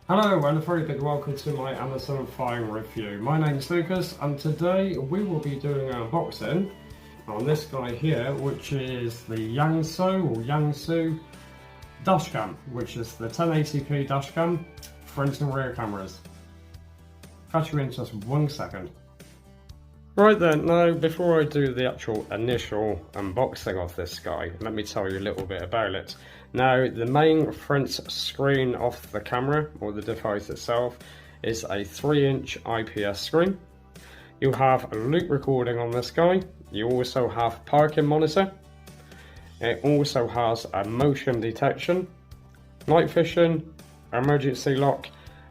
Hello and a very big welcome to my Amazon Fire review. My name's Lucas and today we will be doing an unboxing on this guy here, which is the Yansoo dashcam, which is the 1080p dashcam, front and rear cameras. Catch you in just 1 second. Right then, now before I do the actual initial unboxing of this guy, let me tell you a little bit about it. Now, the main front screen of the camera, or the device itself, is a 3-inch IPS screen. You have a loop recording on this guy. You also have parking monitor. It also has a motion detection, night vision, emergency lock,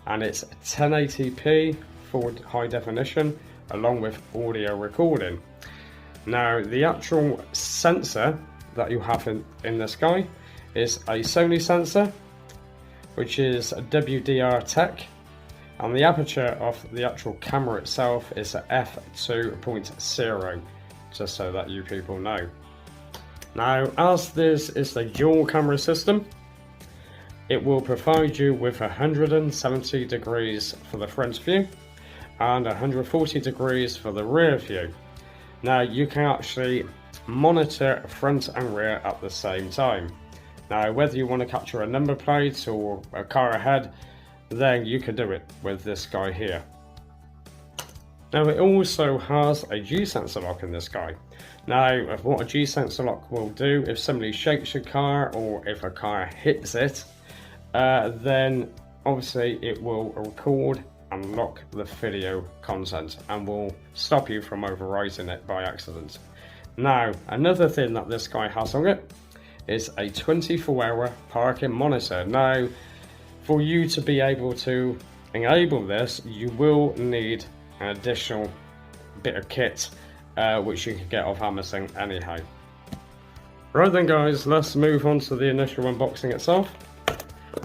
and it's 1080p full high definition, along with audio recording. Now, the actual sensor that you have in this guy is a Sony sensor, which is a WDR Tech, and the aperture of the actual camera itself is a f2.0, just so that you people know. Now, as this is a dual camera system, it will provide you with 170 degrees for the front view and 140 degrees for the rear view. Now, you can actually monitor front and rear at the same time. Now, whether you want to capture a number plate or a car ahead, then you can do it with this guy here. Now, it also has a G-sensor lock in this guy. Now, what a G-sensor lock will do, if somebody shakes your car or if a car hits it, then obviously it will record and lock the video content and will stop you from overwriting it by accident. Now, another thing that this guy has on it is a 24-hour parking monitor. Now, for you to be able to enable this, you will need an additional bit of kit, which you can get off Amazon anyhow. Right then guys, let's move on to the initial unboxing itself,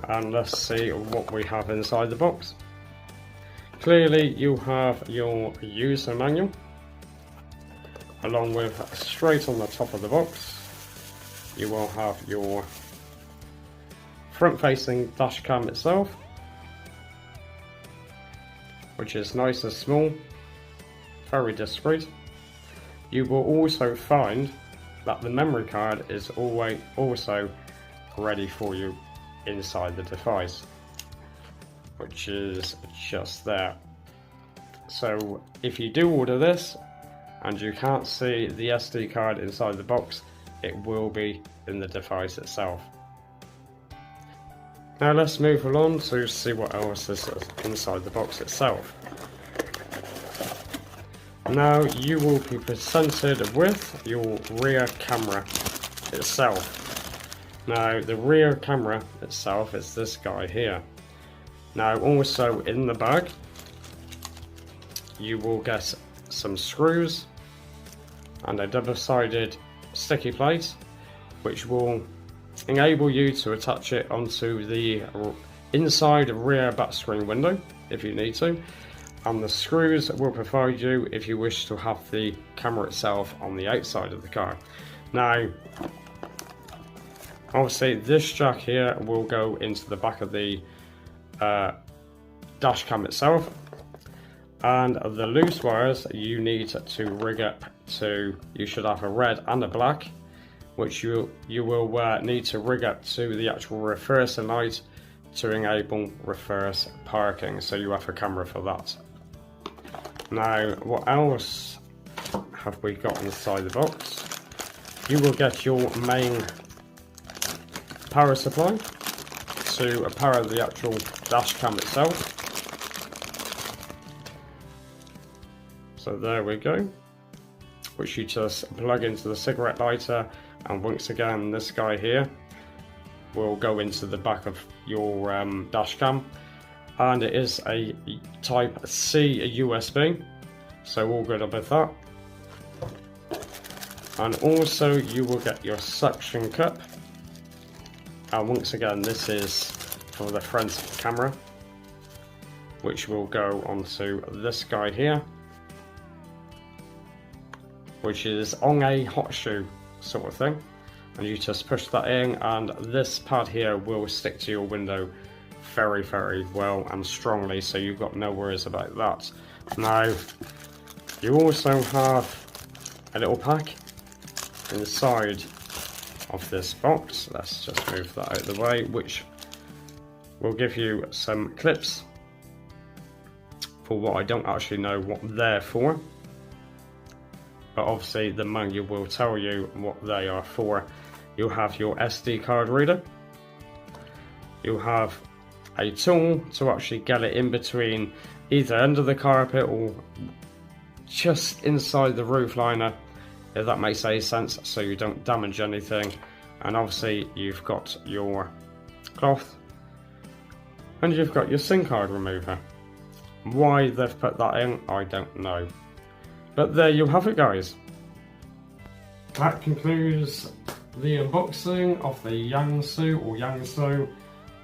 and let's see what we have inside the box. Clearly you have your user manual, along with straight on the top of the box you will have your front facing dash cam itself, which is nice and small, very discreet. You will also find that the memory card is always also ready for you inside the device, which is just there. So if you do order this and you can't see the SD card inside the box, it will be in the device itself. Now let's move along to see what else is inside the box itself. Now you will be presented with your rear camera itself. Now the rear camera itself is this guy here. Now also in the bag you will get some screws and a double-sided sticky plate, which will enable you to attach it onto the inside rear back screen window if you need to, and the screws will provide you if you wish to have the camera itself on the outside of the car. Now obviously this jack here will go into the back of the dash cam itself, and the loose wires you need to rig up to, you should have a red and a black, which you will need to rig up to the actual reverser light to enable reverse parking, so you have a camera for that. Now what else have we got inside the box? You will get your main power supply to power the actual dash cam itself. So there we go, which you just plug into the cigarette lighter, and once again this guy here will go into the back of your dash cam, and it is a type C USB, so all good with that. And also you will get your suction cup, and once again this is for the front camera, which will go onto this guy here, which is on a hot shoe sort of thing, and you just push that in and this pad here will stick to your window very, very well and strongly, so you've got no worries about that. Now, you also have a little pack inside of this box. Let's just move that out of the way, which will give you some clips for what I don't actually know what they're for, but obviously the manual will tell you what they are for. You'll have your SD card reader, you'll have a tool to actually get it in between either under the carpet or just inside the roof liner, if that makes any sense, so you don't damage anything. And obviously you've got your cloth and you've got your SIM card remover. Why they've put that in, I don't know. But there you have it, guys. That concludes the unboxing of the Yansoo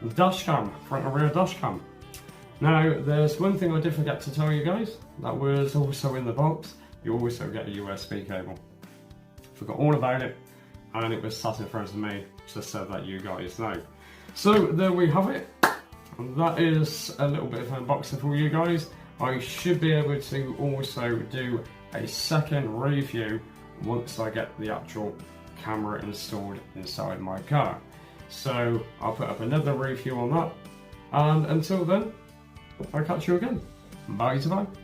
dashcam, front and rear dashcam. Now, there's one thing I did forget to tell you guys, that was also in the box. You also get a USB cable. Forgot all about it, and it was sat in front of me, just so that you guys know. So there we have it. And that is a little bit of an unboxing for you guys. I should be able to also do a second review once I get the actual camera installed inside my car. So I'll put up another review on that. And until then, I'll catch you again. Bye to bye.